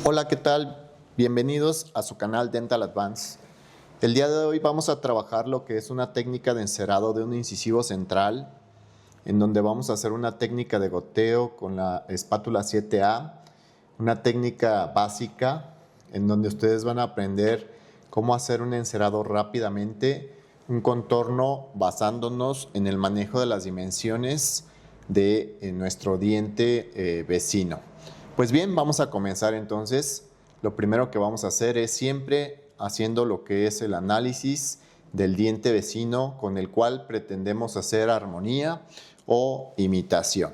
Hola, ¿qué tal? Bienvenidos a su canal Dental Advance. El día de hoy vamos a trabajar lo que es una técnica de encerado de un incisivo central, en donde vamos a hacer una técnica de goteo con la espátula 7A, una técnica básica en donde ustedes van a aprender cómo hacer un encerado rápidamente, un contorno basándonos en el manejo de las dimensiones de nuestro diente vecino. Pues bien, vamos a comenzar entonces. Lo primero que vamos a hacer es siempre haciendo lo que es el análisis del diente vecino con el cual pretendemos hacer armonía o imitación.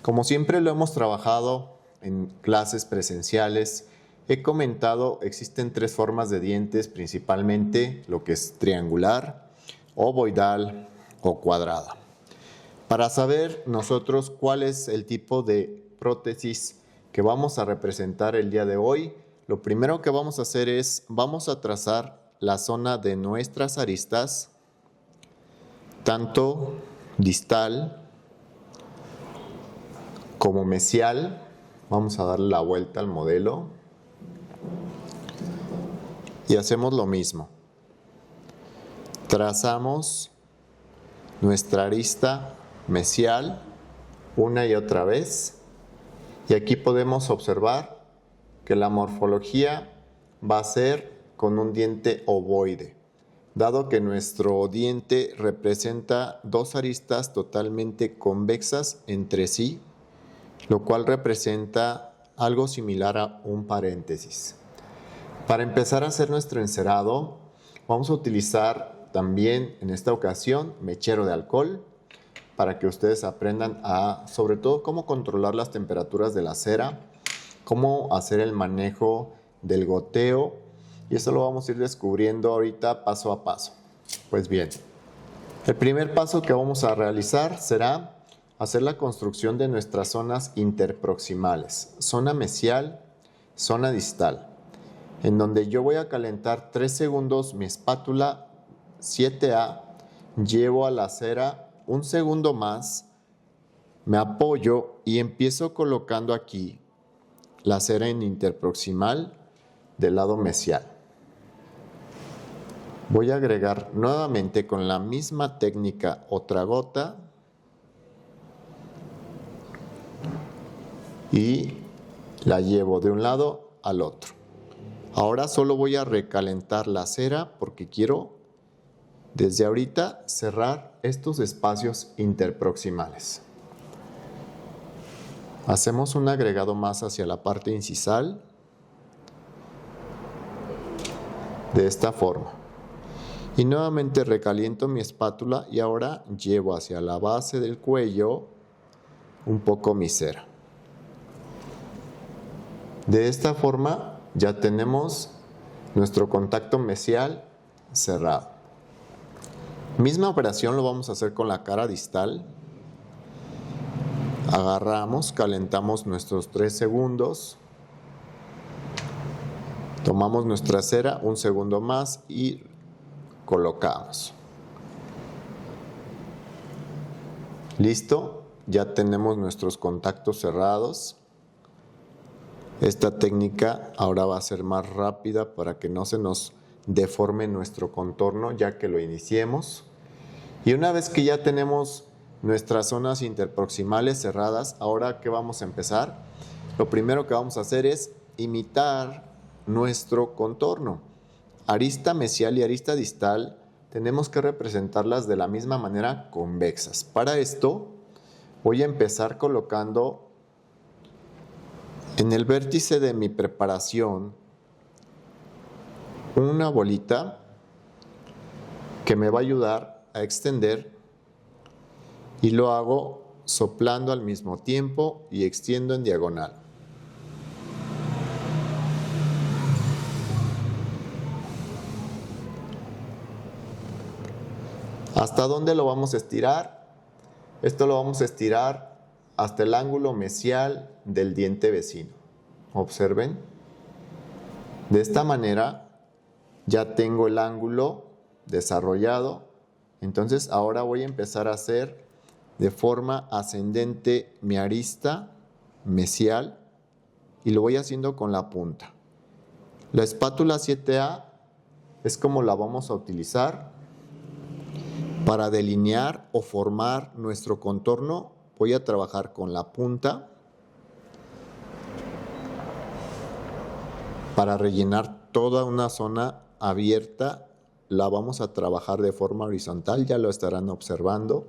Como siempre lo hemos trabajado en clases presenciales, he comentado, existen tres formas de dientes principalmente, lo que es triangular, ovoidal o cuadrada. Para saber nosotros cuál es el tipo de prótesis que vamos a representar el día de hoy, lo primero que vamos a hacer es, vamos a trazar la zona de nuestras aristas, tanto distal como mesial. Vamos a darle la vuelta al modelo y hacemos lo mismo. Trazamos nuestra arista mesial una y otra vez. Y aquí podemos observar que la morfología va a ser con un diente ovoide, dado que nuestro diente representa dos aristas totalmente convexas entre sí, lo cual representa algo similar a un paréntesis. Para empezar a hacer nuestro encerado, vamos a utilizar también en esta ocasión mechero de alcohol, para que ustedes aprendan sobre todo cómo controlar las temperaturas de la cera, cómo hacer el manejo del goteo, y eso lo vamos a ir descubriendo ahorita paso a paso. Pues bien, el primer paso que vamos a realizar será hacer la construcción de nuestras zonas interproximales, zona mesial, zona distal, en donde yo voy a calentar 3 segundos mi espátula 7A, llevo a la cera un segundo más, me apoyo y empiezo colocando aquí la cera en interproximal del lado mesial. Voy a agregar nuevamente con la misma técnica otra gota y la llevo de un lado al otro. Ahora solo voy a recalentar la cera porque quiero desde ahorita cerrar estos espacios interproximales. Hacemos un agregado más hacia la parte incisal, de esta forma. Y nuevamente recaliento mi espátula y ahora llevo hacia la base del cuello un poco mi cera. De esta forma ya tenemos nuestro contacto mesial cerrado. Misma operación lo vamos a hacer con la cara distal. Agarramos, calentamos nuestros 3 segundos. Tomamos nuestra cera, un segundo más y colocamos. Listo, ya tenemos nuestros contactos cerrados. Esta técnica ahora va a ser más rápida para que no se nos deforme nuestro contorno ya que lo iniciemos. Y una vez que ya tenemos nuestras zonas interproximales cerradas, ahora ¿qué vamos a empezar? Lo primero que vamos a hacer es imitar nuestro contorno. Arista mesial y arista distal tenemos que representarlas de la misma manera convexas. Para esto voy a empezar colocando en el vértice de mi preparación una bolita que me va a ayudar a extender y lo hago soplando al mismo tiempo y extiendo en diagonal. ¿Hasta dónde lo vamos a estirar? Esto lo vamos a estirar hasta el ángulo mesial del diente vecino. Observen. De esta manera ya tengo el ángulo desarrollado. Entonces ahora voy a empezar a hacer de forma ascendente mi arista mesial y lo voy haciendo con la punta. La espátula 7A es como la vamos a utilizar para delinear o formar nuestro contorno. Voy a trabajar con la punta para rellenar toda una zona abierta. La vamos a trabajar de forma horizontal, ya lo estarán observando.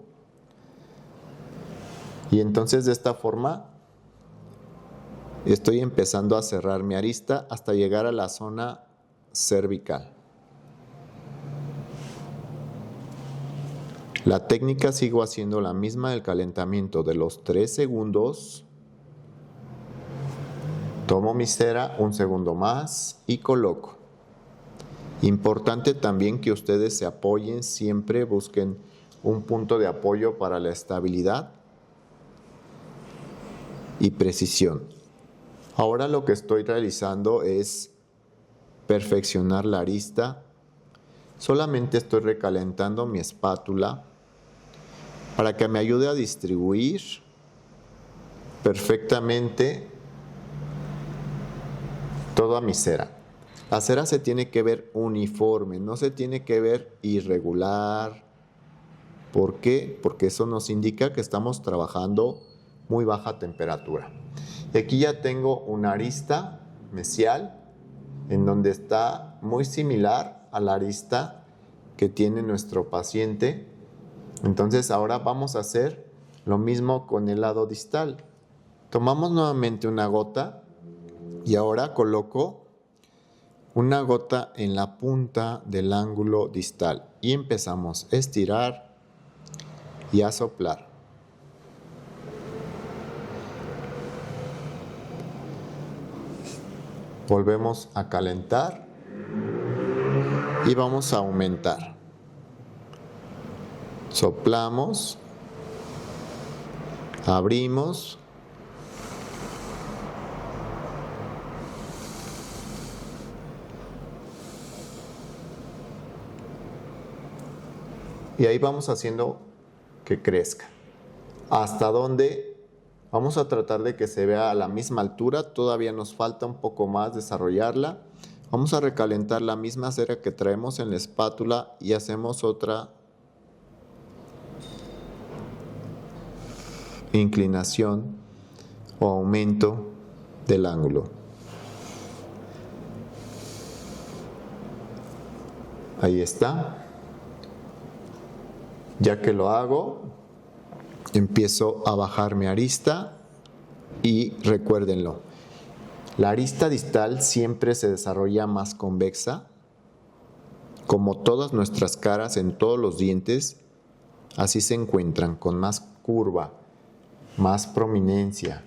Y entonces de esta forma estoy empezando a cerrar mi arista hasta llegar a la zona cervical. La técnica sigo haciendo la misma del calentamiento de los 3 segundos. Tomo mi cera, un segundo más y coloco. Importante también que ustedes se apoyen, siempre busquen un punto de apoyo para la estabilidad y precisión. Ahora lo que estoy realizando es perfeccionar la arista. Solamente estoy recalentando mi espátula para que me ayude a distribuir perfectamente toda mi cera. La cera se tiene que ver uniforme, no se tiene que ver irregular. ¿Por qué? Porque eso nos indica que estamos trabajando muy baja temperatura. Y aquí ya tengo una arista mesial en donde está muy similar a la arista que tiene nuestro paciente. Entonces ahora vamos a hacer lo mismo con el lado distal. Tomamos nuevamente una gota y ahora coloco una gota en la punta del ángulo distal y empezamos a estirar y a soplar. Volvemos a calentar y vamos a aumentar. Soplamos, abrimos, y ahí vamos haciendo que crezca. ¿Hasta dónde? Vamos a tratar de que se vea a la misma altura, todavía nos falta un poco más desarrollarla. Vamos a recalentar la misma cera que traemos en la espátula y hacemos otra inclinación o aumento del ángulo. Ahí está. Ya que lo hago, empiezo a bajar mi arista y recuérdenlo, la arista distal siempre se desarrolla más convexa, como todas nuestras caras en todos los dientes, así se encuentran con más curva, más prominencia.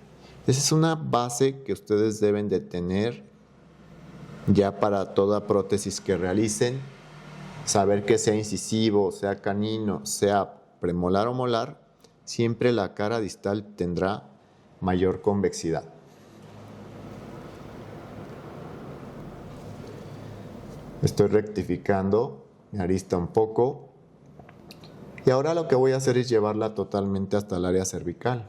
Esa es una base que ustedes deben de tener ya para toda prótesis que realicen, saber que sea incisivo, sea canino, sea premolar o molar, siempre la cara distal tendrá mayor convexidad. Estoy rectificando mi arista un poco y ahora lo que voy a hacer es llevarla totalmente hasta el área cervical.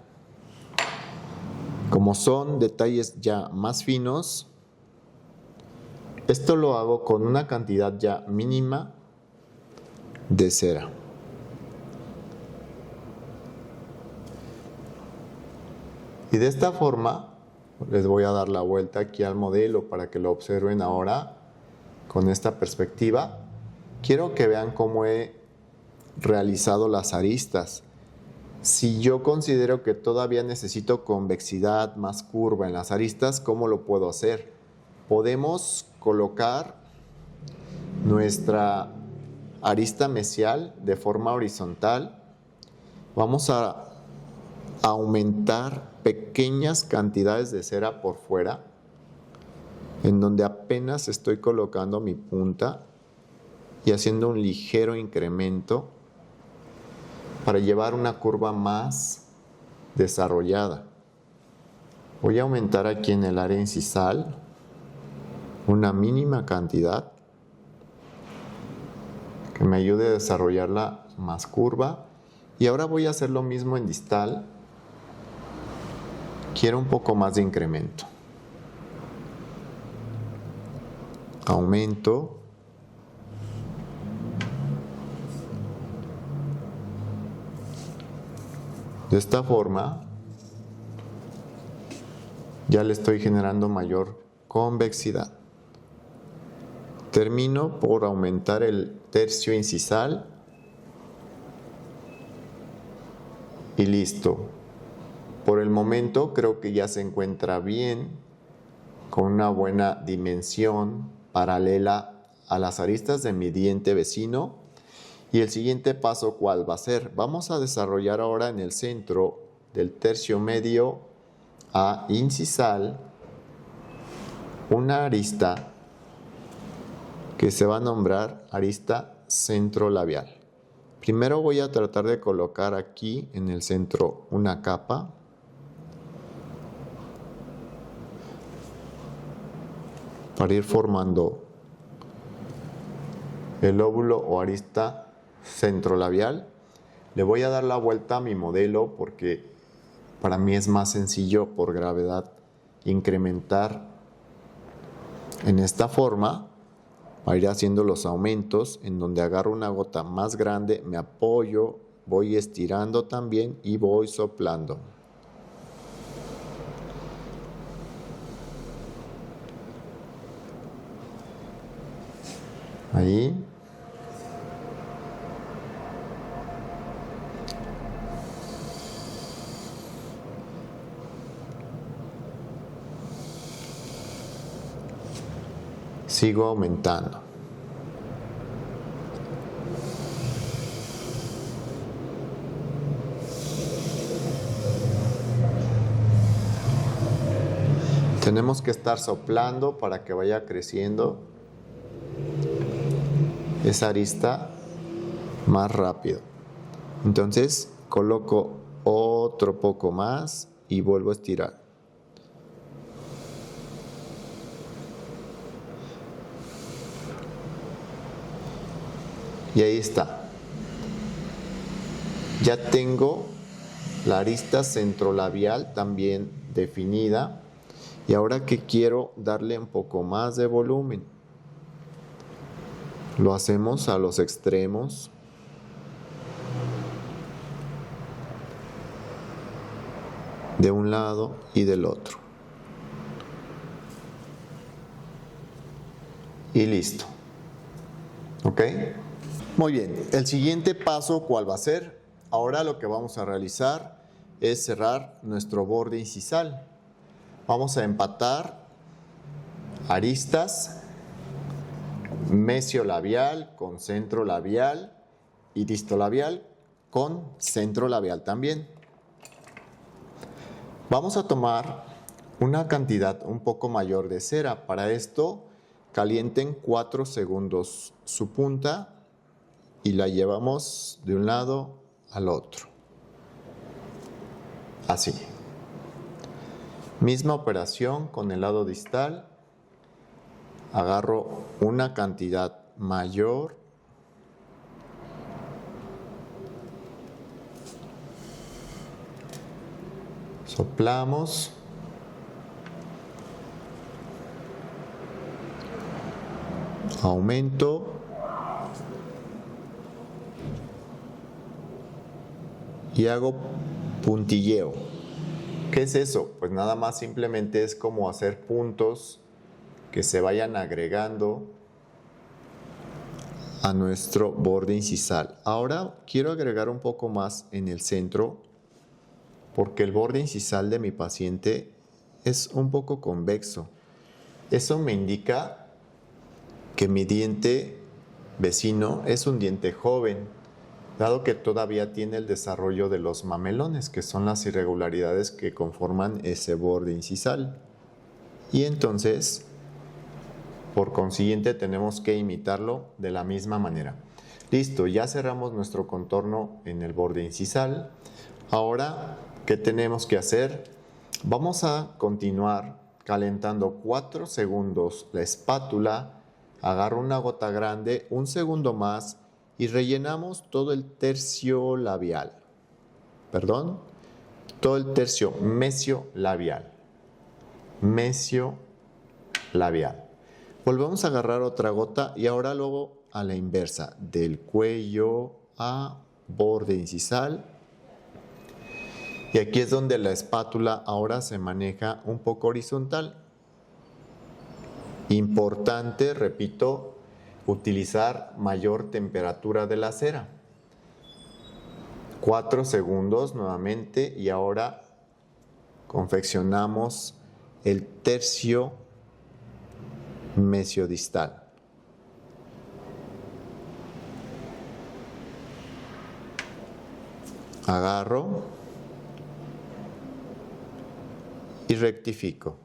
Como son detalles ya más finos, esto lo hago con una cantidad ya mínima de cera. Y de esta forma les voy a dar la vuelta aquí al modelo para que lo observen ahora con esta perspectiva. Quiero que vean cómo he realizado las aristas. Si yo considero que todavía necesito convexidad, más curva en las aristas, ¿cómo lo puedo hacer? Podemos colocar nuestra arista mesial de forma horizontal. Vamos a aumentar pequeñas cantidades de cera por fuera, en donde apenas estoy colocando mi punta y haciendo un ligero incremento para llevar una curva más desarrollada. Voy a aumentar aquí en el área incisal una mínima cantidad que me ayude a desarrollarla más curva. Y ahora voy a hacer lo mismo en distal. Quiero un poco más de incremento. aumento, de esta forma ya le estoy generando mayor convexidad. Termino por aumentar el tercio incisal y listo. Por el momento creo que ya se encuentra bien, con una buena dimensión paralela a las aristas de mi diente vecino. Y el siguiente paso, ¿cuál va a ser? Vamos a desarrollar ahora en el centro del tercio medio a incisal una arista que se va a nombrar arista centrolabial. Primero voy a tratar de colocar aquí en el centro una capa. Para ir formando el lóbulo o arista centrolabial. Le voy a dar la vuelta a mi modelo porque para mí es más sencillo por gravedad incrementar en esta forma. Para ir haciendo los aumentos en donde agarro una gota más grande, me apoyo, voy estirando también y voy soplando. Ahí. Sigo aumentando. Tenemos que estar soplando para que vaya creciendo esa arista más rápido. Entonces coloco otro poco más y vuelvo a estirar. Y ahí está. Ya tengo la arista centrolabial también definida. Y ahora que quiero darle un poco más de volumen, lo hacemos a los extremos. De un lado y del otro. Y listo. ¿Ok? Muy bien. El siguiente paso, ¿cuál va a ser? Ahora lo que vamos a realizar es cerrar nuestro borde incisal. Vamos a empatar aristas mesiolabial con centrolabial y distolabial con centrolabial también. Vamos a tomar una cantidad un poco mayor de cera. Para esto, calienten 4 segundos su punta y la llevamos de un lado al otro. Así. Misma operación con el lado distal. Agarro una cantidad mayor. Soplamos. Aumento. Y hago puntilleo. ¿Qué es eso? Pues nada más simplemente es como hacer puntos que se vayan agregando a nuestro borde incisal. Ahora quiero agregar un poco más en el centro porque el borde incisal de mi paciente es un poco convexo. Eso me indica que mi diente vecino es un diente joven, dado que todavía tiene el desarrollo de los mamelones, que son las irregularidades que conforman ese borde incisal. Y entonces, por consiguiente, tenemos que imitarlo de la misma manera. Listo, ya cerramos nuestro contorno en el borde incisal. Ahora, ¿qué tenemos que hacer? Vamos a continuar calentando 4 segundos la espátula. Agarro una gota grande, un segundo más y rellenamos todo el tercio labial. Perdón, todo el tercio mesiolabial. Mesiolabial. Volvemos a agarrar otra gota y ahora luego a la inversa, del cuello a borde incisal. Y aquí es donde la espátula ahora se maneja un poco horizontal. Importante, repito, utilizar mayor temperatura de la cera. 4 segundos nuevamente y ahora confeccionamos el tercio mesiodistal. Agarro y rectifico.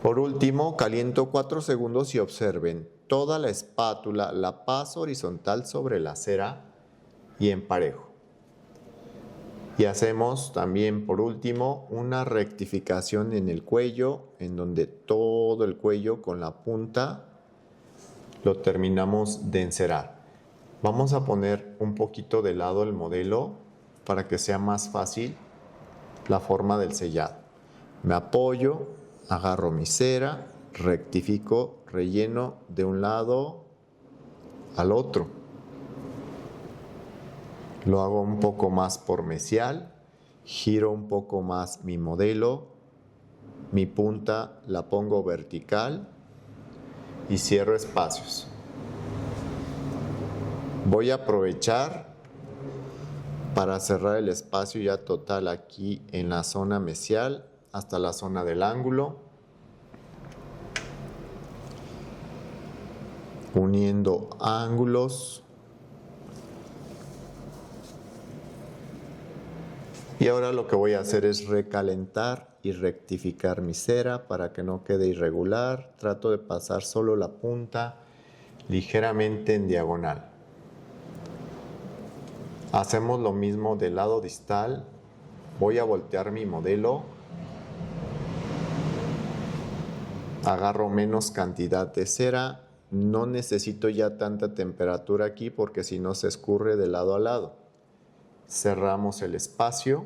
Por último, caliento 4 segundos y observen, toda la espátula la paso horizontal sobre la cera y emparejo. Y hacemos también, por último, una rectificación en el cuello, en donde todo el cuello con la punta lo terminamos de encerar. Vamos a poner un poquito de lado el modelo para que sea más fácil la forma del sellado. Me apoyo, agarro mi cera, rectifico, relleno de un lado al otro. Lo hago un poco más por mesial, giro un poco más mi modelo, mi punta la pongo vertical y cierro espacios. Voy a aprovechar para cerrar el espacio ya total aquí en la zona mesial hasta la zona del ángulo, uniendo ángulos. Y ahora lo que voy a hacer es recalentar y rectificar mi cera para que no quede irregular. Trato de pasar solo la punta ligeramente en diagonal. Hacemos lo mismo del lado distal. Voy a voltear mi modelo. Agarro menos cantidad de cera. No necesito ya tanta temperatura aquí porque si no se escurre de lado a lado. Cerramos el espacio,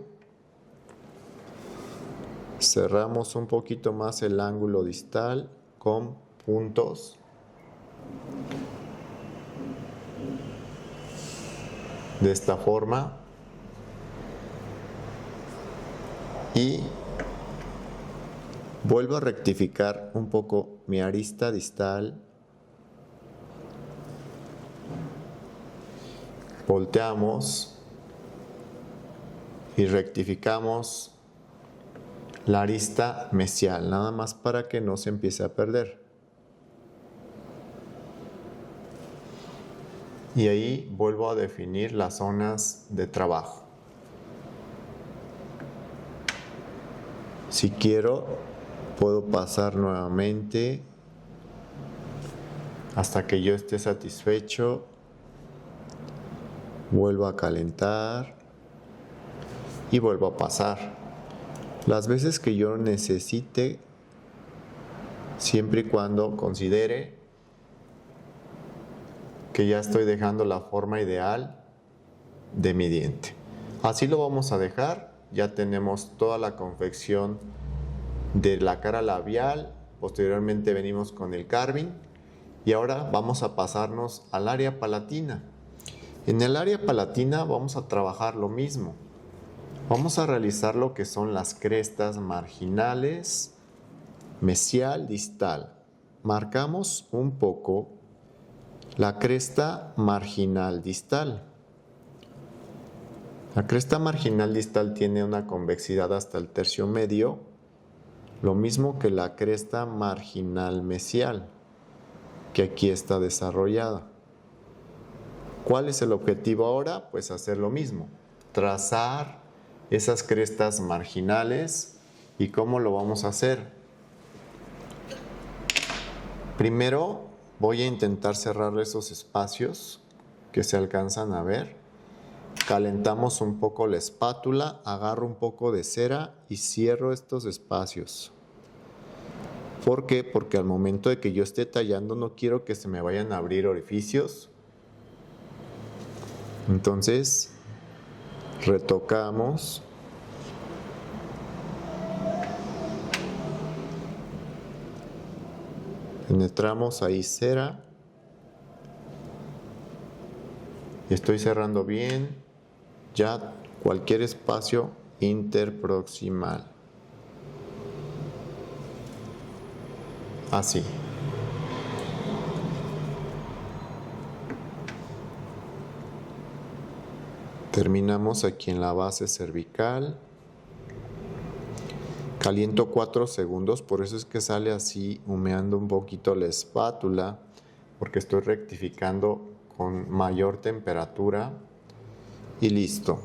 cerramos un poquito más el ángulo distal con puntos. De esta forma. Y vuelvo a rectificar un poco mi arista distal. Volteamos. Y rectificamos la arista mesial, nada más para que no se empiece a perder. Y ahí vuelvo a definir las zonas de trabajo. Si quiero, puedo pasar nuevamente hasta que yo esté satisfecho. Vuelvo a calentar. Y vuelvo a pasar las veces que yo necesite, siempre y cuando considere que ya estoy dejando la forma ideal de mi diente. Así lo vamos a dejar. Ya tenemos toda la confección de la cara labial. Posteriormente venimos con el carving y ahora vamos a pasarnos al área palatina. En el área palatina vamos a trabajar lo mismo. Vamos a realizar lo que son las crestas marginales, mesial, distal. Marcamos un poco la cresta marginal distal. La cresta marginal distal tiene una convexidad hasta el tercio medio, lo mismo que la cresta marginal mesial, que aquí está desarrollada. ¿Cuál es el objetivo ahora? Pues hacer lo mismo, trazar esas crestas marginales. ¿Y cómo lo vamos a hacer? Primero voy a intentar cerrar esos espacios que se alcanzan a ver. Calentamos un poco la espátula, agarro un poco de cera y cierro estos espacios. ¿Por qué? Porque al momento de que yo esté tallando no quiero que se me vayan a abrir orificios. Entonces retocamos. Penetramos ahí cera. Y estoy cerrando bien ya cualquier espacio interproximal. Así. Terminamos aquí en la base cervical. Caliento 4 segundos, por eso es que sale así humeando un poquito la espátula, porque estoy rectificando con mayor temperatura y listo.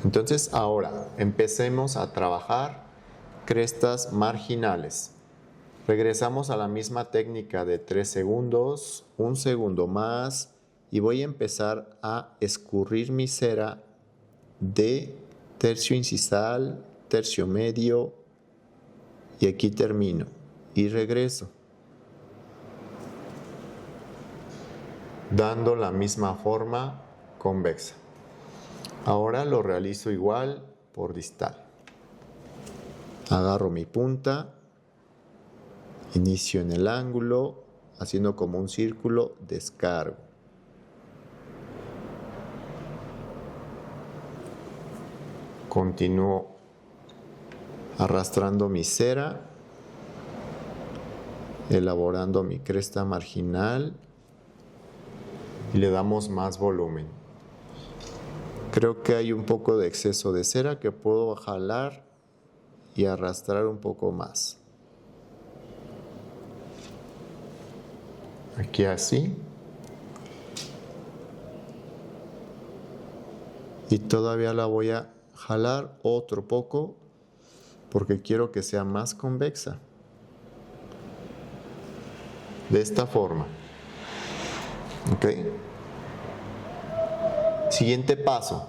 Entonces ahora empecemos a trabajar crestas marginales. Regresamos a la misma técnica de 3 segundos, 1 segundo más y voy a empezar a escurrir mi cera de tercio incisal, tercio medio y aquí termino y regreso. Dando la misma forma convexa. Ahora lo realizo igual por distal. Agarro mi punta, inicio en el ángulo, haciendo como un círculo, descargo. Continúo arrastrando mi cera, elaborando mi cresta marginal y le damos más volumen. Creo que hay un poco de exceso de cera que puedo jalar y arrastrar un poco más. Aquí así. Y todavía la voy a jalar otro poco porque quiero que sea más convexa. De esta forma. ¿Ok? Siguiente paso.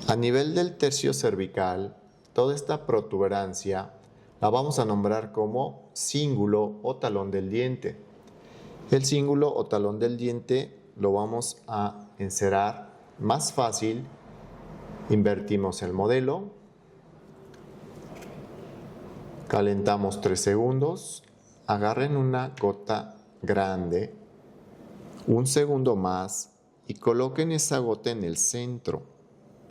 A nivel del tercio cervical, toda esta protuberancia la vamos a nombrar como cíngulo o talón del diente. El cíngulo o talón del diente lo vamos a encerar más fácil. Invertimos el modelo. Calentamos 3 segundos. Agarren una gota grande. 1 segundo más y coloquen esa gota en el centro.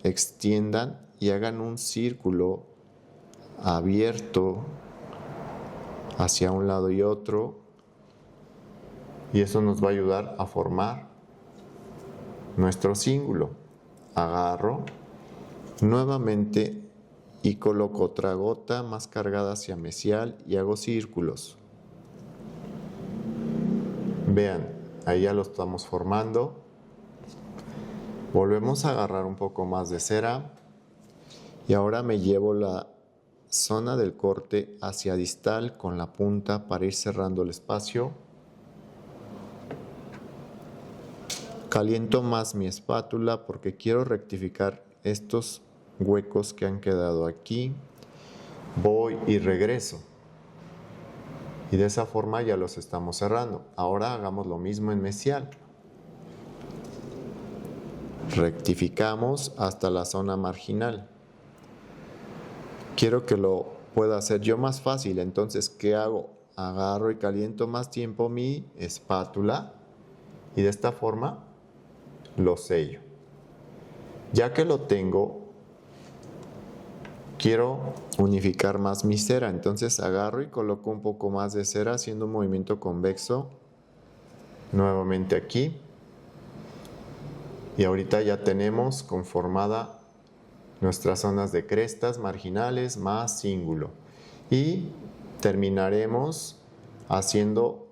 Extiendan y hagan un círculo abierto hacia un lado y otro. Y eso nos va a ayudar a formar nuestro cíngulo. Agarro nuevamente y coloco otra gota más cargada hacia mesial y hago círculos. Vean, ahí ya lo estamos formando. Volvemos a agarrar un poco más de cera y ahora me llevo la zona del corte hacia distal con la punta para ir cerrando el espacio. Caliento más mi espátula porque quiero rectificar estos huecos que han quedado aquí. Voy y regreso. Y de esa forma ya los estamos cerrando. Ahora hagamos lo mismo en mesial. Rectificamos hasta la zona marginal. Quiero que lo pueda hacer yo más fácil. Entonces, ¿qué hago? Agarro y caliento más tiempo mi espátula. Y de esta forma lo sello. Ya que lo tengo, quiero unificar más mi cera. Entonces agarro y coloco un poco más de cera haciendo un movimiento convexo. Nuevamente aquí. Y ahorita ya tenemos conformada nuestras zonas de crestas marginales más cíngulo. Y terminaremos haciendo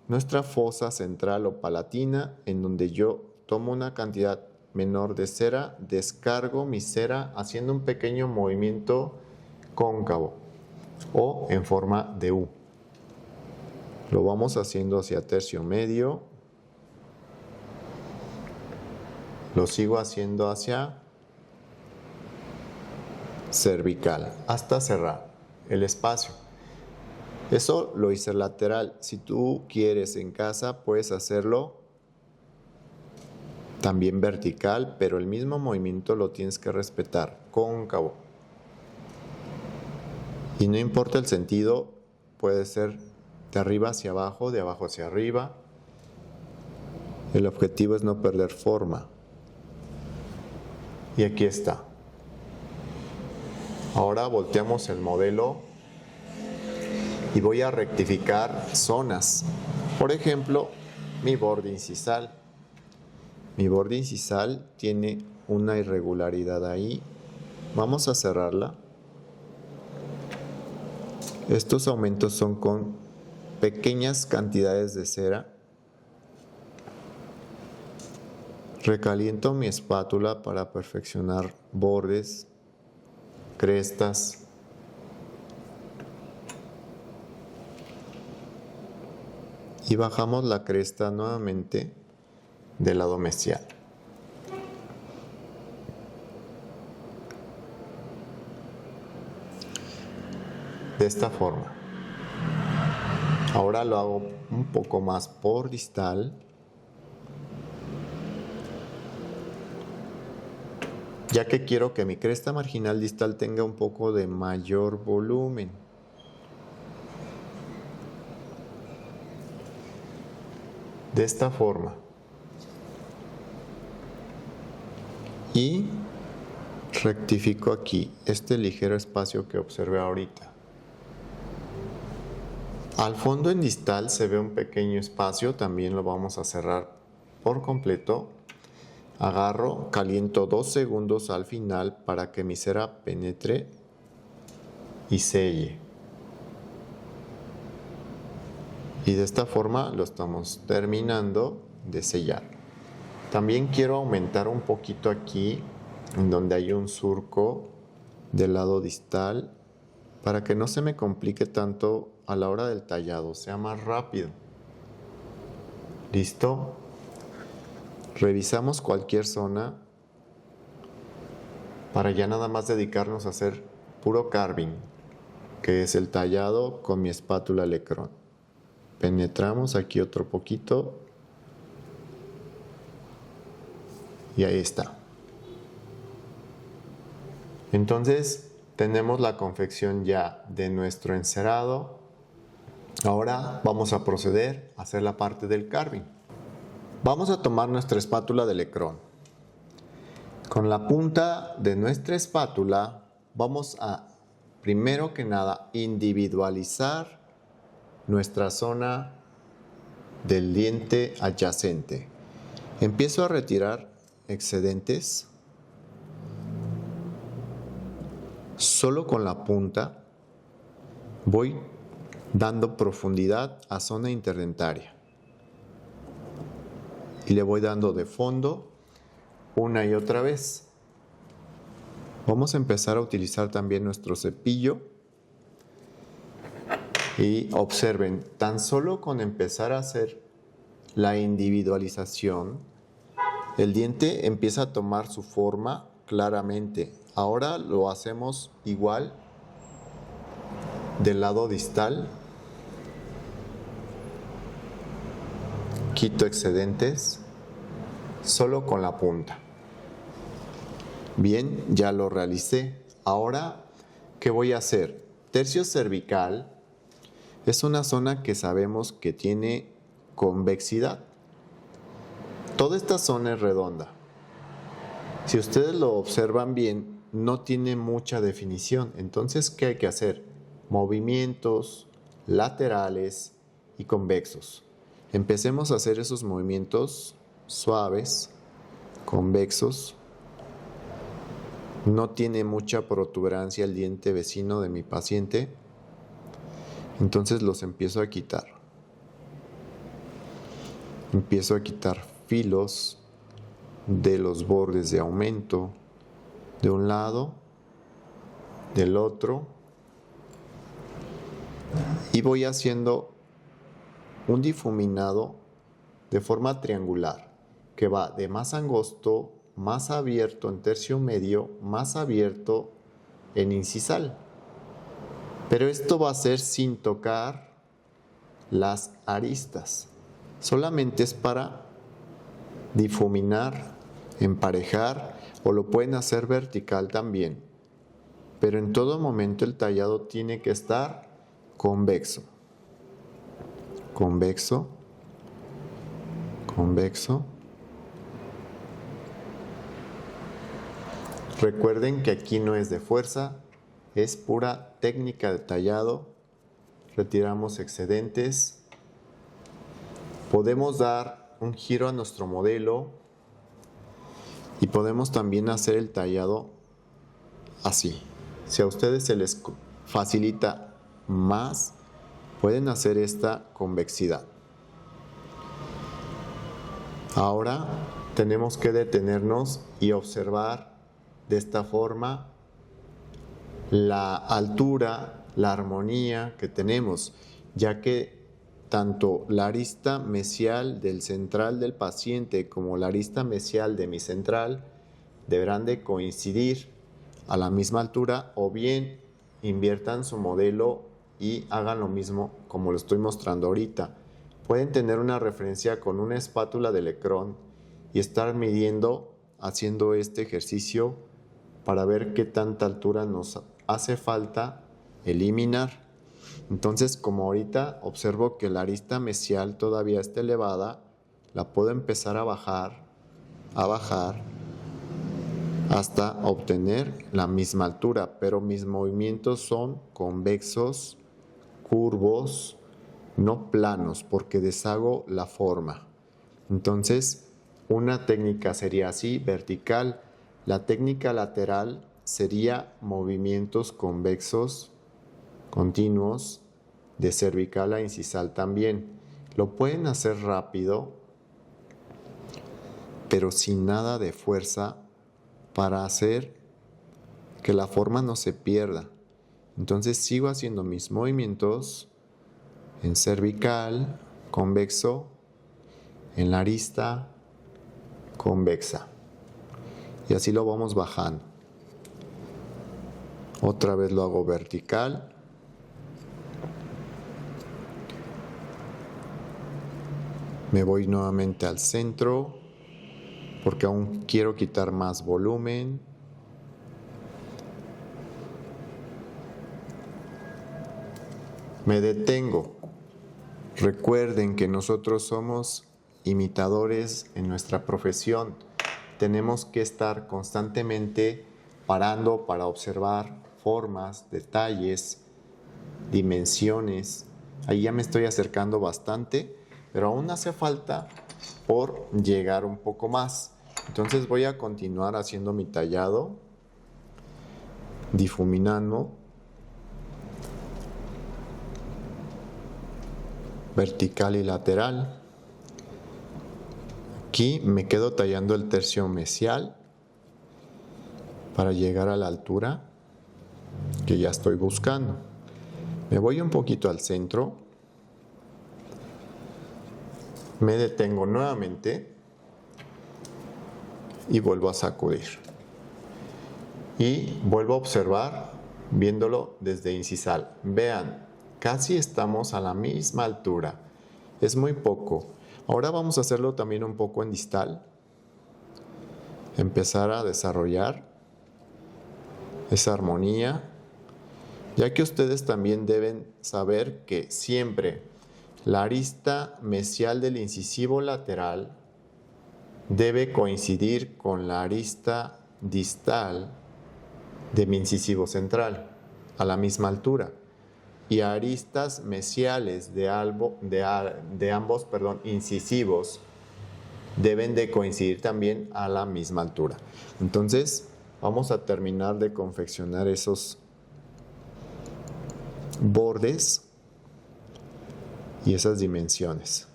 nuestra fosa central o palatina, en donde yo tomo una cantidad menor de cera, descargo mi cera haciendo un pequeño movimiento cóncavo o en forma de U. Lo vamos haciendo hacia tercio medio. Lo sigo haciendo hacia cervical hasta cerrar el espacio. Eso lo hice lateral. Si tú quieres en casa, puedes hacerlo también vertical, pero el mismo movimiento lo tienes que respetar, cóncavo. Y no importa el sentido, puede ser de arriba hacia abajo, de abajo hacia arriba. El objetivo es no perder forma. Y aquí está. Ahora volteamos el modelo y voy a rectificar zonas. Por ejemplo, mi borde incisal. Mi borde incisal tiene una irregularidad ahí. Vamos a cerrarla. Estos aumentos son con pequeñas cantidades de cera. Recaliento mi espátula para perfeccionar bordes, crestas. Y bajamos la cresta nuevamente del lado mesial. De esta forma. Ahora lo hago un poco más por distal. Ya que quiero que mi cresta marginal distal tenga un poco de mayor volumen. De esta forma. Y rectifico aquí este ligero espacio que observé ahorita. Al fondo en distal se ve un pequeño espacio, también lo vamos a cerrar por completo. Agarro, caliento 2 segundos al final para que mi cera penetre y selle. Y de esta forma lo estamos terminando de sellar. También quiero aumentar un poquito aquí, en donde hay un surco del lado distal, para que no se me complique tanto a la hora del tallado, sea más rápido. ¿Listo? Revisamos cualquier zona para ya nada más dedicarnos a hacer puro carving, que es el tallado con mi espátula Lecron. Penetramos aquí otro poquito y ahí está. Entonces tenemos la confección ya de nuestro encerado. Ahora vamos a proceder a hacer la parte del carving. Vamos a tomar nuestra espátula de Lecron. Con la punta de nuestra espátula vamos a, primero que nada, individualizar nuestra zona del diente adyacente. Empiezo a retirar excedentes. Solo con la punta voy dando profundidad a zona interdentaria. Y le voy dando de fondo una y otra vez. Vamos a empezar a utilizar también nuestro cepillo. Y observen, tan solo con empezar a hacer la individualización, el diente empieza a tomar su forma claramente. Ahora lo hacemos igual del lado distal. Quito excedentes solo con la punta. Bien, ya lo realicé. Ahora, ¿qué voy a hacer? Tercio cervical es una zona que sabemos que tiene convexidad. Toda esta zona es redonda. Si ustedes lo observan bien, no tiene mucha definición. Entonces, ¿qué hay que hacer? Movimientos laterales y convexos. Empecemos a hacer esos movimientos suaves, convexos. No tiene mucha protuberancia el diente vecino de mi paciente. Entonces los empiezo a quitar. Empiezo a quitar filos de los bordes de aumento de un lado, del otro. Y voy haciendo un difuminado de forma triangular que va de más angosto, más abierto en tercio medio, más abierto en incisal. Pero esto va a ser sin tocar las aristas. Solamente es para difuminar, emparejar, o lo pueden hacer vertical también. Pero en todo momento el tallado tiene que estar convexo. convexo, convexo. Recuerden que aquí no es de fuerza, es pura técnica de tallado. Retiramos excedentes. Podemos dar un giro a nuestro modelo y podemos también hacer el tallado así. Si a ustedes se les facilita más, pueden hacer esta convexidad. Ahora tenemos que detenernos y observar de esta forma la altura, la armonía que tenemos, ya que tanto la arista mesial del central del paciente como la arista mesial de mi central deberán de coincidir a la misma altura, o bien inviertan su modelo y hagan lo mismo como lo estoy mostrando ahorita. Pueden tener una referencia con una espátula de Lecron y estar midiendo, haciendo este ejercicio para ver qué tanta altura nos hace falta eliminar. Entonces, como ahorita observo que la arista mesial todavía está elevada, la puedo empezar a bajar hasta obtener la misma altura, pero mis movimientos son convexos, curvos, no planos, porque deshago la forma. Entonces, una técnica sería así, vertical. La técnica lateral sería movimientos convexos continuos de cervical a incisal también. Lo pueden hacer rápido, pero sin nada de fuerza, para hacer que la forma no se pierda. Entonces sigo haciendo mis movimientos en cervical, convexo, en la arista, convexa. Y así lo vamos bajando. Otra vez lo hago vertical. Me voy nuevamente al centro porque aún quiero quitar más volumen. Me detengo. Recuerden que nosotros somos imitadores en nuestra profesión. Tenemos que estar constantemente parando para observar formas, detalles, dimensiones. Ahí ya me estoy acercando bastante, pero aún hace falta por llegar un poco más. Entonces voy a continuar haciendo mi tallado, difuminando, vertical y lateral. Aquí me quedo tallando el tercio mesial para llegar a la altura que ya estoy buscando. Me voy un poquito al centro, me detengo nuevamente y vuelvo a sacudir. Y vuelvo a observar viéndolo desde incisal. Vean, casi estamos a la misma altura. Es muy poco. Ahora vamos a hacerlo también un poco en distal. Empezar a desarrollar esa armonía, ya que ustedes también deben saber que siempre la arista mesial del incisivo lateral debe coincidir con la arista distal de mi incisivo central a la misma altura, y aristas mesiales de ambos incisivos deben de coincidir también a la misma altura. Entonces vamos a terminar de confeccionar esos bordes y esas dimensiones.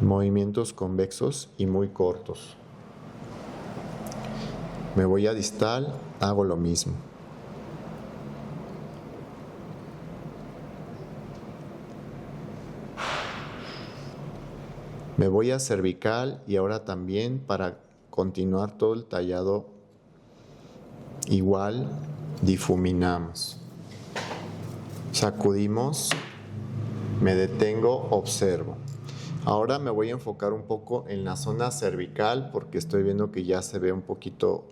Movimientos convexos y muy cortos. Me voy a distal, hago lo mismo. Me voy a cervical y ahora también, para continuar todo el tallado igual, difuminamos. Sacudimos, me detengo, observo. Ahora me voy a enfocar un poco en la zona cervical porque estoy viendo que ya se ve un poquito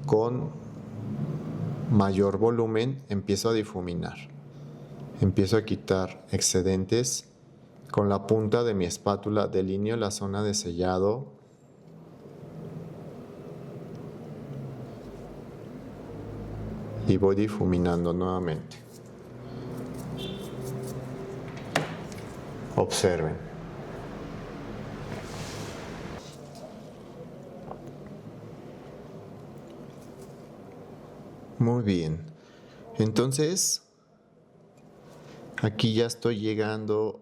con mayor volumen. Empiezo a difuminar. Empiezo a quitar excedentes Con la punta de mi espátula delineo la zona de sellado. Y voy difuminando nuevamente. Observen. Muy bien. Entonces, aquí ya estoy llegando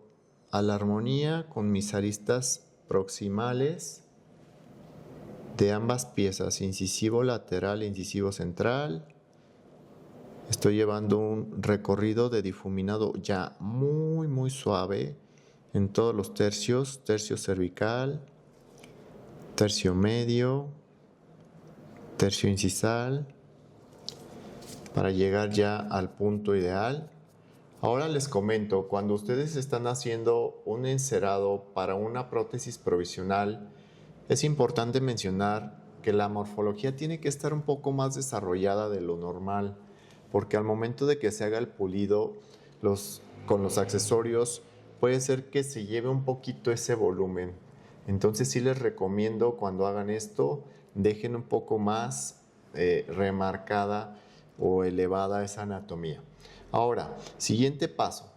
a la armonía con mis aristas proximales de ambas piezas, incisivo lateral e incisivo central. Estoy llevando un recorrido de difuminado ya muy suave en todos los tercios, tercio cervical, tercio medio, tercio incisal, para llegar ya al punto ideal. Ahora les comento, cuando ustedes están haciendo un encerado para una prótesis provisional, es importante mencionar que la morfología tiene que estar un poco más desarrollada de lo normal, porque al momento de que se haga el pulido con los accesorios, puede ser que se lleve un poquito ese volumen. Entonces sí les recomiendo, cuando hagan esto, dejen un poco más remarcada o elevada esa anatomía. Ahora, siguiente paso.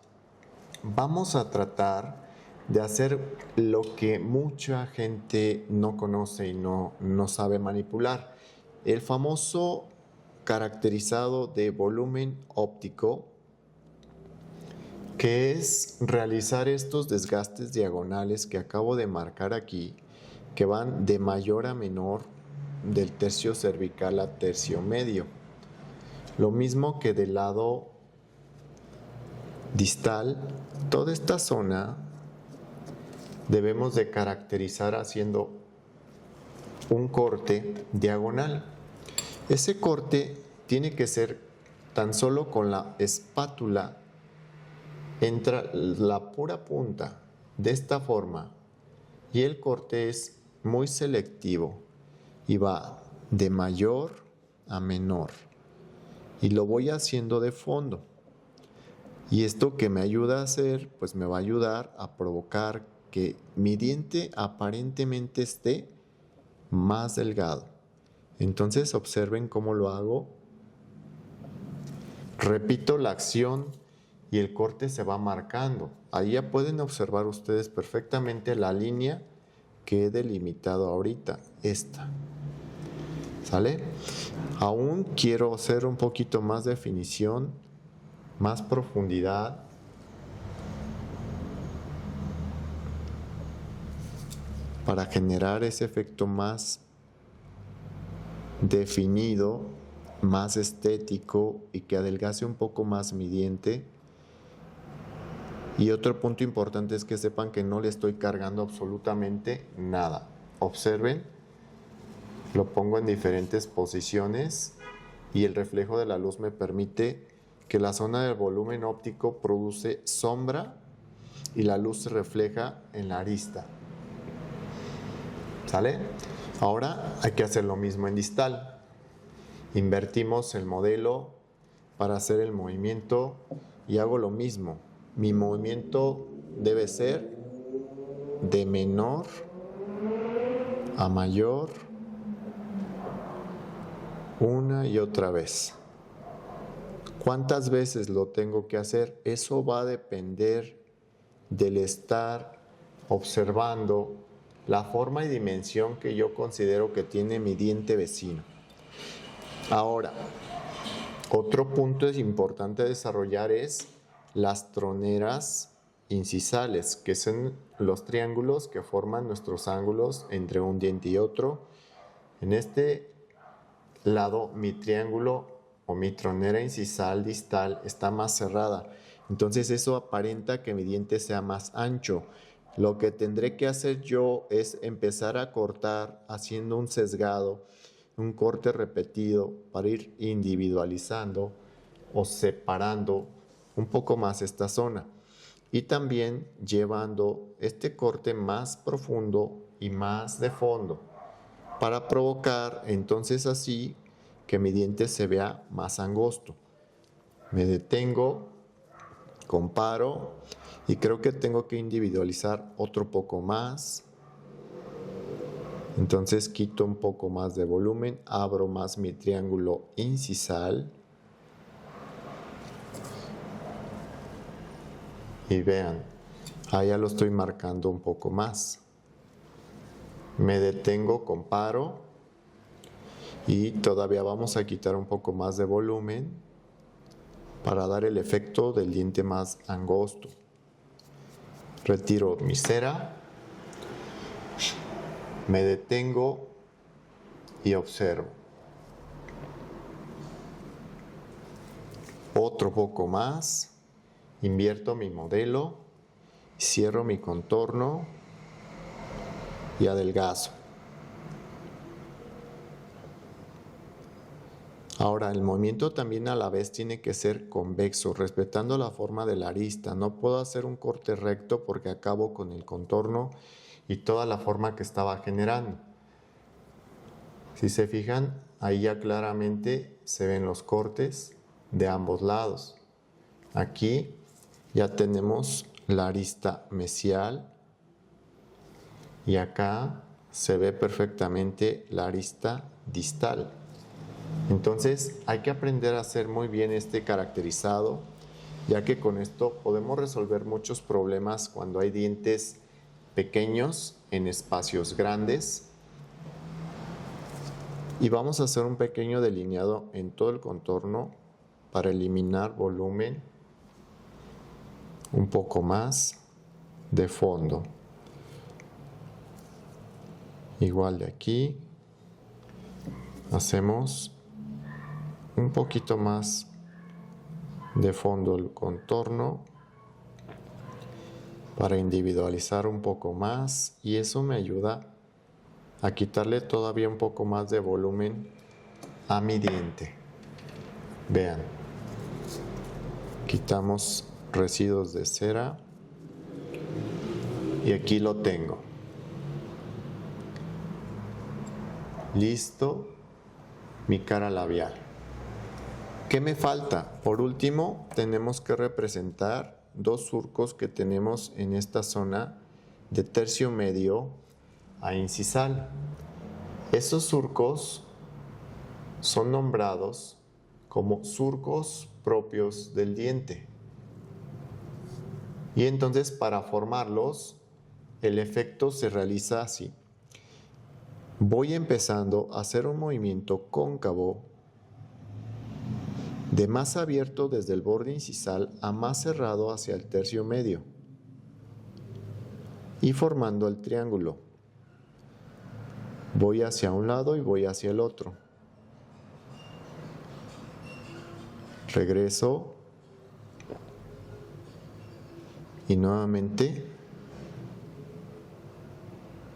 Vamos a tratar de hacer lo que mucha gente no conoce y no sabe manipular. El famoso caracterizado de volumen óptico, que es realizar estos desgastes diagonales que acabo de marcar aquí, que van de mayor a menor, del tercio cervical a tercio medio. Lo mismo que del lado distal, toda esta zona debemos de caracterizar haciendo un corte diagonal. Ese corte tiene que ser tan solo con la espátula, entra la pura punta de esta forma, y el corte es muy selectivo y va de mayor a menor, y lo voy haciendo de fondo. Y esto que me ayuda a hacer, pues me va a ayudar a provocar que mi diente aparentemente esté más delgado. Entonces observen cómo lo hago. Repito la acción y el corte se va marcando. Ahí ya pueden observar ustedes perfectamente la línea que he delimitado ahorita, esta. ¿Sale? Aún quiero hacer un poquito más definición, más profundidad. Para generar ese efecto más definido, más estético y que adelgace un poco más mi diente. Y otro punto importante es que sepan que no le estoy cargando absolutamente nada. Observen, lo pongo en diferentes posiciones y el reflejo de la luz me permite que la zona del volumen óptico produce sombra y la luz se refleja en la arista. ¿Sale? Ahora hay que hacer lo mismo en distal. Invertimos el modelo para hacer el movimiento y hago lo mismo. Mi movimiento debe ser de menor a mayor, una y otra vez. ¿Cuántas veces lo tengo que hacer? Eso va a depender del estar observando la forma y dimensión que yo considero que tiene mi diente vecino. Ahora, otro punto importante a desarrollar es las troneras incisales, que son los triángulos que forman nuestros ángulos entre un diente y otro. En este lado, mi triángulo o mi tronera incisal distal está más cerrada. Entonces eso aparenta que mi diente sea más ancho. Lo que tendré que hacer yo es empezar a cortar haciendo un sesgado, un corte repetido para ir individualizando o separando un poco más esta zona. Y también llevando este corte más profundo y más de fondo para provocar entonces así que mi diente se vea más angosto. Me detengo, comparo Y creo que tengo que individualizar otro poco más. Entonces quito un poco más de volumen, abro más mi triángulo incisal. Y vean, ahí ya lo estoy marcando un poco más. Me detengo, comparo y todavía vamos a quitar un poco más de volumen para dar el efecto del diente más angosto. Retiro mi cera, me detengo y observo. Otro poco más, invierto mi modelo, cierro mi contorno y adelgazo. Ahora, el movimiento también a la vez tiene que ser convexo, respetando la forma de la arista. No puedo hacer un corte recto porque acabo con el contorno y toda la forma que estaba generando. Si se fijan, ahí ya claramente se ven los cortes de ambos lados. Aquí ya tenemos la arista mesial y acá se ve perfectamente la arista distal. Entonces hay que aprender a hacer muy bien este caracterizado, ya que con esto podemos resolver muchos problemas cuando hay dientes pequeños en espacios grandes. Y vamos a hacer un pequeño delineado en todo el contorno para eliminar volumen, un poco más de fondo. Igual de aquí hacemos un poquito más de fondo el contorno para individualizar un poco más, y eso me ayuda a quitarle todavía un poco más de volumen a mi diente. Vean, quitamos residuos de cera y aquí lo tengo. Listo, mi cara labial. ¿Qué me falta? Por último, tenemos que representar dos surcos que tenemos en esta zona de tercio medio a incisal. Esos surcos son nombrados como surcos propios del diente. Y entonces, para formarlos, el efecto se realiza así. Voy empezando a hacer un movimiento cóncavo de más abierto desde el borde incisal a más cerrado hacia el tercio medio y formando el triángulo. Voy hacia un lado y voy hacia el otro. Regreso y nuevamente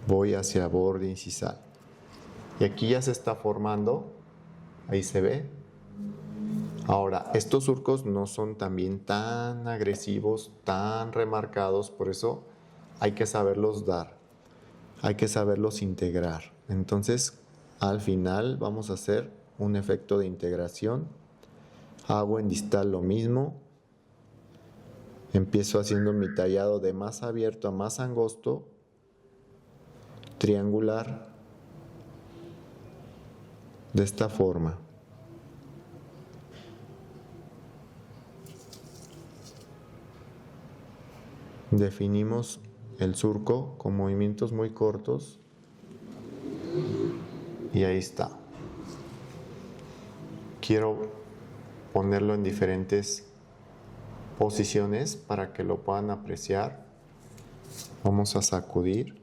voy hacia borde incisal. Y aquí ya se está formando, ahí se ve. Ahora, estos surcos no son también tan agresivos, tan remarcados, por eso hay que saberlos dar, hay que saberlos integrar. Entonces, al final vamos a hacer un efecto de integración. Hago en distal lo mismo. Empiezo haciendo mi tallado de más abierto a más angosto, triangular, de esta forma. Definimos el surco con movimientos muy cortos y ahí está. Quiero ponerlo en diferentes posiciones para que lo puedan apreciar. Vamos a sacudir.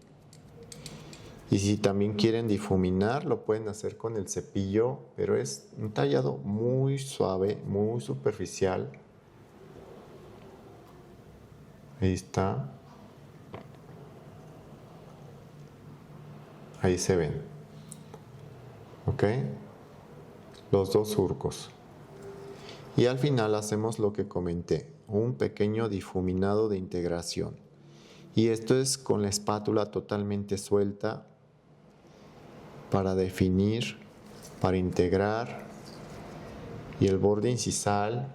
Y si también quieren difuminar, lo pueden hacer con el cepillo, pero es un tallado muy suave, muy superficial. Ahí está. Ahí se ven. ¿Ok? Los dos surcos. Y al final hacemos lo que comenté, un pequeño difuminado de integración. Y esto es con la espátula totalmente suelta para definir, para integrar, y el borde incisal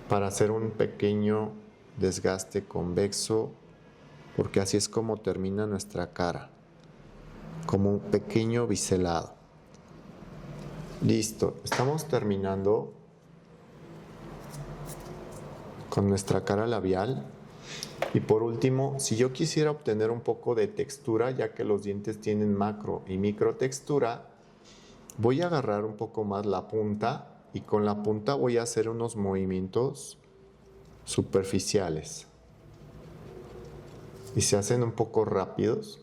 para hacer un pequeño desgaste convexo, porque así es como termina nuestra cara, como un pequeño biselado. Listo, estamos terminando con nuestra cara labial. Y por último, si yo quisiera obtener un poco de textura, ya que los dientes tienen macro y micro textura, voy a agarrar un poco más la punta y con la punta voy a hacer unos movimientos superficiales. Y se hacen un poco rápidos.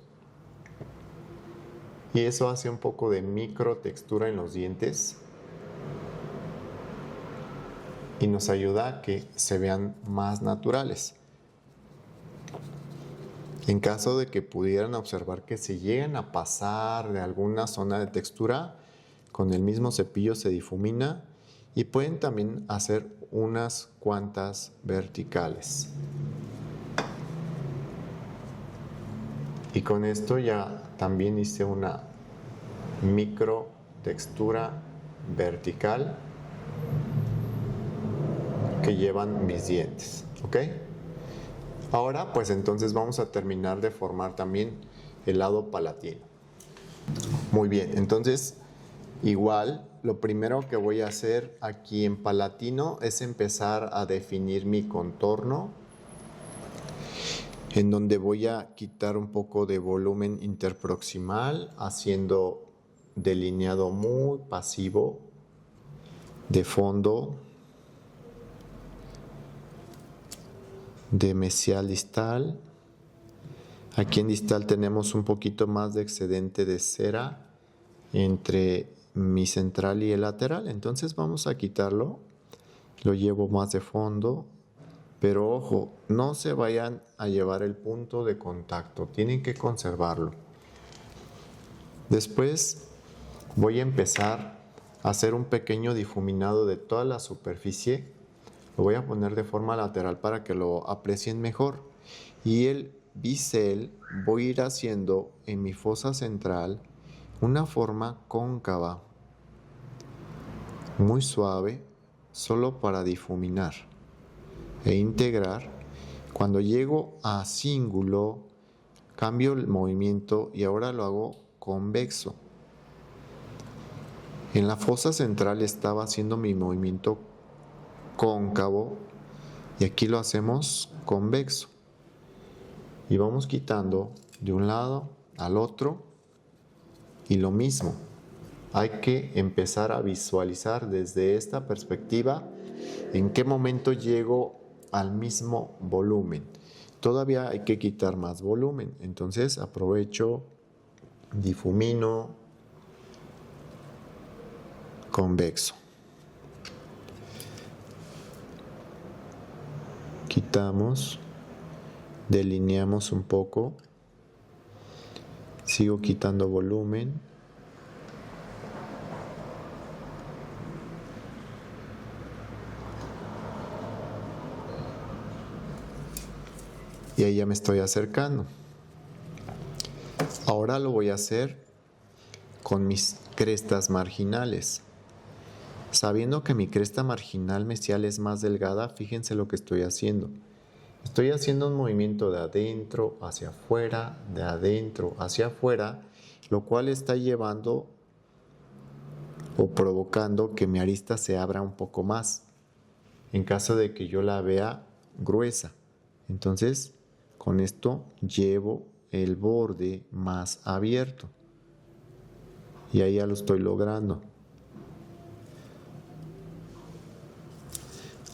Y eso hace un poco de micro textura en los dientes. Y nos ayuda a que se vean más naturales. En caso de que pudieran observar que se llegan a pasar de alguna zona de textura, con el mismo cepillo se difumina y pueden también hacer unas cuantas verticales. Y con esto ya también hice una micro textura vertical que llevan mis dientes, ¿ok? Ahora pues entonces vamos a terminar de formar también el lado palatino. Muy bien, entonces igual lo primero que voy a hacer aquí en palatino es empezar a definir mi contorno, en donde voy a quitar un poco de volumen interproximal, haciendo delineado muy pasivo de fondo, de mesial distal. Aquí en distal tenemos un poquito más de excedente de cera entre mi central y el lateral, entonces vamos a quitarlo. Lo llevo más de fondo, pero ojo, no se vayan a llevar el punto de contacto, tienen que conservarlo. Después voy a empezar a hacer un pequeño difuminado de toda la superficie. Lo voy a poner de forma lateral para que lo aprecien mejor. Y el bisel voy a ir haciendo en mi fosa central una forma cóncava, muy suave, solo para difuminar e integrar. Cuando llego a cíngulo, cambio el movimiento y ahora lo hago convexo. En la fosa central estaba haciendo mi movimiento cóncavo y aquí lo hacemos convexo. Y vamos quitando de un lado al otro y lo mismo. Hay que empezar a visualizar desde esta perspectiva en qué momento llego al mismo volumen. Todavía hay que quitar más volumen, entonces aprovecho, difumino, convexo. Quitamos, delineamos un poco, sigo quitando volumen. Y ahí ya me estoy acercando. Ahora lo voy a hacer con mis crestas marginales. Sabiendo que mi cresta marginal mesial es más delgada, fíjense lo que estoy haciendo. Estoy haciendo un movimiento de adentro hacia afuera, de adentro hacia afuera, lo cual está llevando o provocando que mi arista se abra un poco más, en caso de que yo la vea gruesa. Entonces, con esto llevo el borde más abierto. Y ahí ya lo estoy logrando.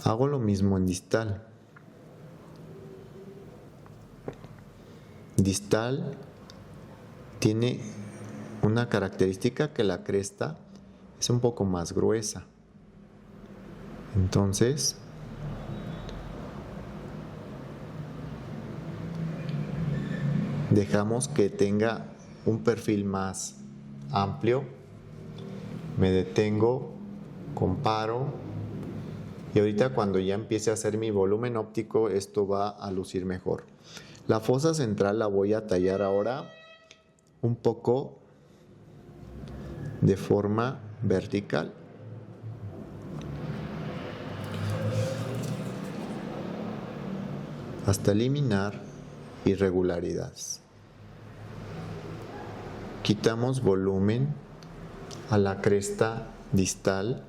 Hago lo mismo en distal. Distal tiene una característica que la cresta es un poco más gruesa. Entonces, dejamos que tenga un perfil más amplio. Me detengo, comparo. Y ahorita cuando ya empiece a hacer mi volumen óptico, esto va a lucir mejor. La fosa central la voy a tallar ahora un poco de forma vertical. hasta eliminar irregularidades. Quitamos volumen a la cresta distal.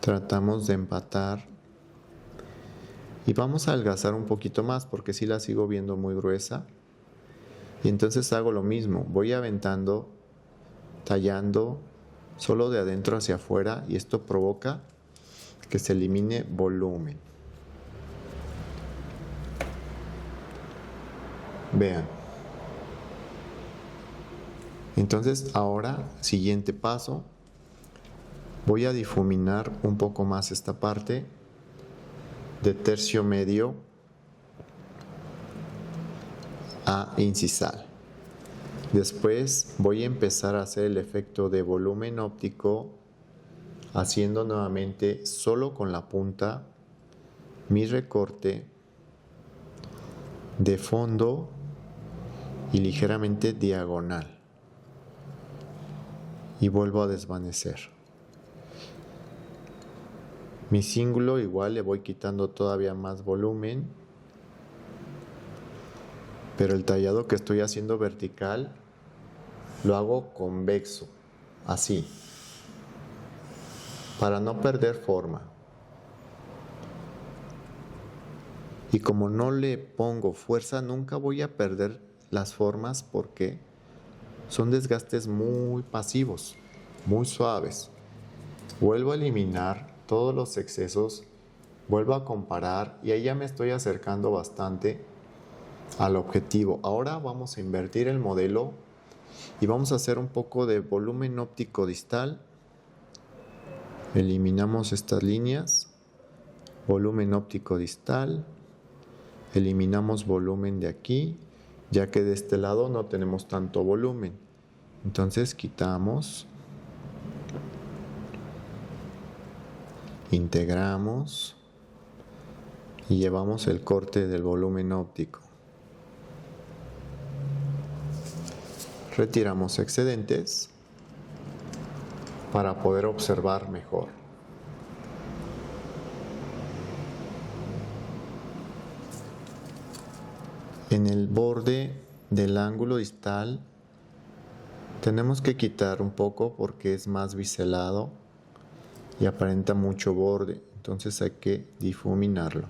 Tratamos de empatar y vamos a adelgazar un poquito más porque si la sigo viendo muy gruesa. Y entonces hago lo mismo, voy aventando, tallando solo de adentro hacia afuera y esto provoca que se elimine volumen. Vean. Entonces ahora, siguiente paso, voy a difuminar un poco más esta parte de tercio medio a incisal. Después voy a empezar a hacer el efecto de volumen óptico haciendo nuevamente solo con la punta mi recorte de fondo y ligeramente diagonal y vuelvo a desvanecer. Mi cíngulo igual le voy quitando todavía más volumen, pero el tallado que estoy haciendo vertical lo hago convexo, así, para no perder forma. Y como no le pongo fuerza, nunca voy a perder las formas porque son desgastes muy pasivos, muy suaves. Vuelvo a eliminar todos los excesos, vuelvo a comparar y ahí ya me estoy acercando bastante al objetivo. Ahora vamos a invertir el modelo y vamos a hacer un poco de volumen óptico distal. Eliminamos estas líneas, volumen óptico distal, eliminamos volumen de aquí, ya que de este lado no tenemos tanto volumen. Entonces quitamos, integramos y llevamos el corte del volumen óptico. Retiramos excedentes para poder observar mejor. En el borde del ángulo distal tenemos que quitar un poco porque es más biselado y aparenta mucho borde, entonces hay que difuminarlo.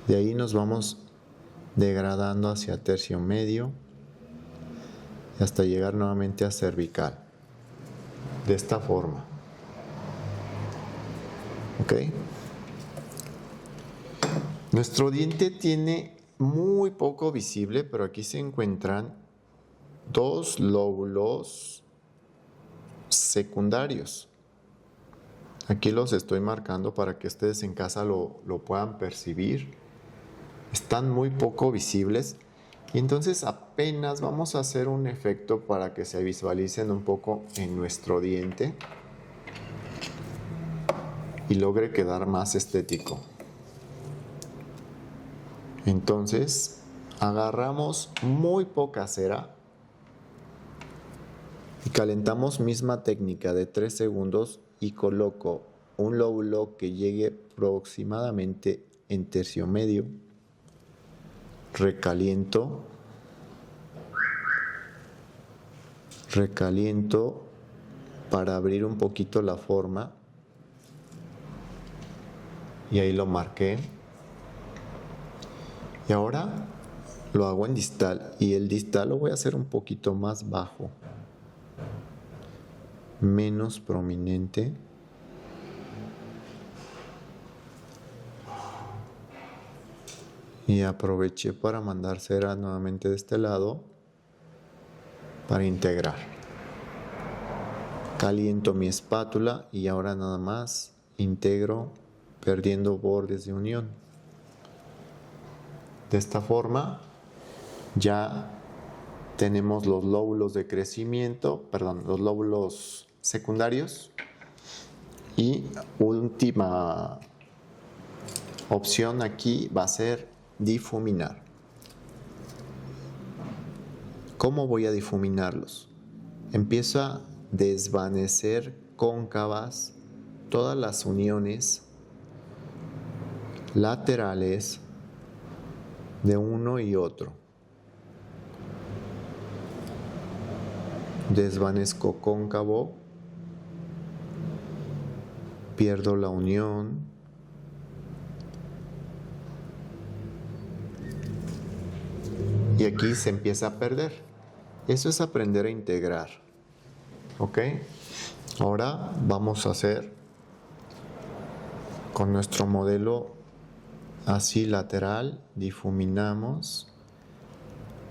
De ahí nos vamos degradando hacia tercio medio hasta llegar nuevamente a cervical, de esta forma. ¿Ok? Nuestro diente tiene muy poco visible, pero aquí se encuentran dos lóbulos secundarios. Aquí los estoy marcando para que ustedes en casa lo puedan percibir. Están muy poco visibles y entonces apenas vamos a hacer un efecto para que se visualicen un poco en nuestro diente y logre quedar más estético. Entonces agarramos muy poca cera y calentamos misma técnica de 3 segundos y coloco un lóbulo que llegue aproximadamente en tercio medio. Recaliento para abrir un poquito la forma y ahí lo marqué. Y ahora lo hago en distal y el distal lo voy a hacer un poquito más bajo, menos prominente. Y aproveché para mandar cera nuevamente de este lado para integrar. Caliento mi espátula y ahora nada más integro perdiendo bordes de unión. De esta forma ya tenemos los lóbulos de crecimiento, los lóbulos secundarios y última opción aquí va a ser difuminar. ¿Cómo voy a difuminarlos? Empiezo a desvanecer cóncavas todas las uniones laterales de uno y otro. Desvanezco cóncavo, pierdo la unión, y aquí se empieza a perder. Eso es aprender a integrar. ¿Ok? Ahora vamos a hacer con nuestro modelo así lateral, difuminamos,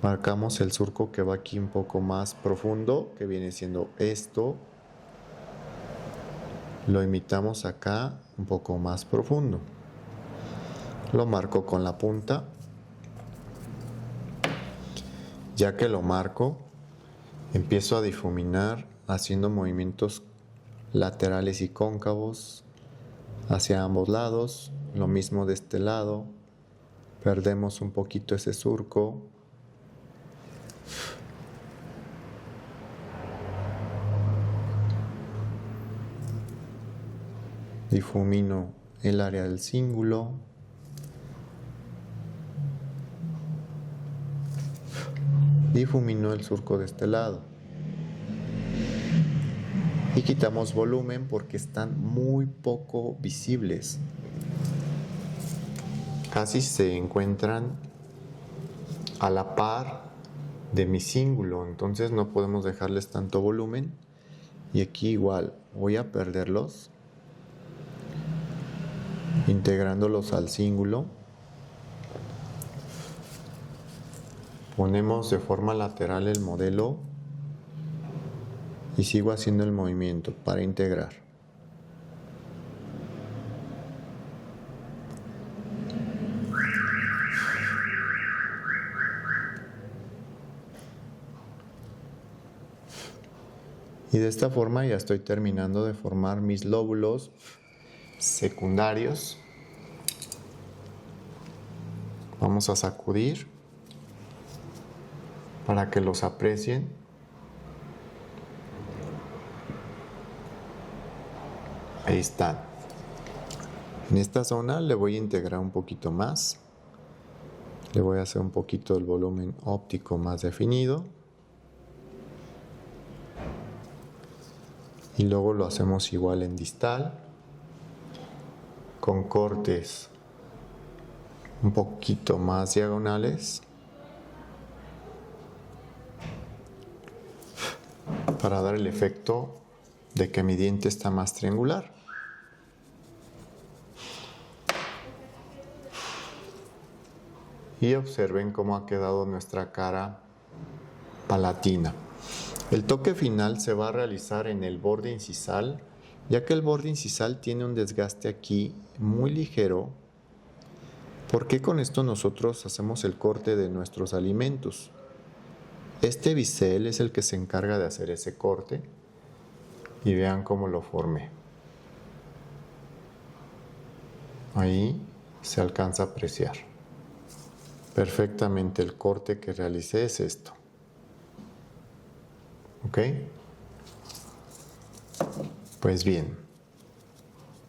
marcamos el surco que va aquí un poco más profundo, que viene siendo esto, lo imitamos acá un poco más profundo, lo marco con la punta. Ya que lo marco, empiezo a difuminar haciendo movimientos laterales y cóncavos hacia ambos lados. Lo mismo de este lado, perdemos un poquito ese surco. Difumino el área del cíngulo. Difumino el surco de este lado. Y quitamos volumen porque están muy poco visibles. Casi se encuentran a la par de mi cíngulo, entonces no podemos dejarles tanto volumen. Y aquí igual voy a perderlos, integrándolos al cíngulo. Ponemos de forma lateral el modelo y sigo haciendo el movimiento para integrar. Y de esta forma ya estoy terminando de formar mis lóbulos secundarios. Vamos a sacudir para que los aprecien. Ahí están. En esta zona le voy a integrar un poquito más. Le voy a hacer un poquito el volumen óptico más definido. Y luego lo hacemos igual en distal, con cortes un poquito más diagonales, para dar el efecto de que mi diente está más triangular. Y observen cómo ha quedado nuestra cara palatina. El toque final se va a realizar en el borde incisal, ya que el borde incisal tiene un desgaste aquí muy ligero, porque con esto nosotros hacemos el corte de nuestros alimentos. Este bisel es el que se encarga de hacer ese corte, y vean cómo lo formé. Ahí se alcanza a apreciar perfectamente el corte que realicé es esto. ¿Ok? Pues bien,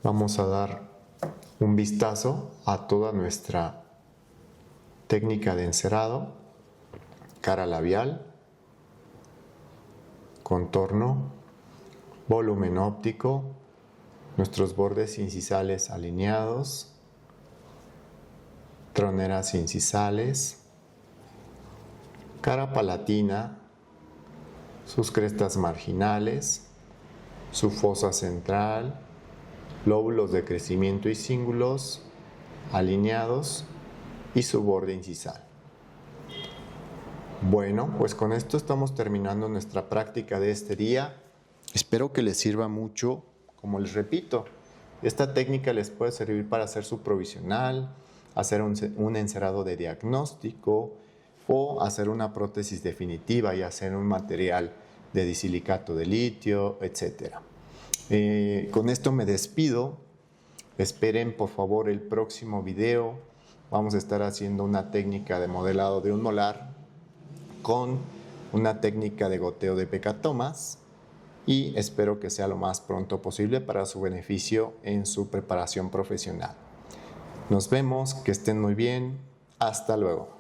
vamos a dar un vistazo a toda nuestra técnica de encerado, cara labial, contorno, volumen óptico, nuestros bordes incisales alineados, troneras incisales, cara palatina, sus crestas marginales, su fosa central, lóbulos de crecimiento y cíngulos alineados y su borde incisal. Bueno, pues con esto estamos terminando nuestra práctica de este día. Espero que les sirva mucho. Como les repito, esta técnica les puede servir para hacer su provisional, hacer un encerado de diagnóstico o hacer una prótesis definitiva y hacer un material de disilicato de litio, etc. Con esto me despido. Esperen por favor el próximo video. Vamos a estar haciendo una técnica de modelado de un molar con una técnica de goteo de pecatomas. y espero que sea lo más pronto posible para su beneficio en su preparación profesional. Nos vemos, que estén muy bien, hasta luego.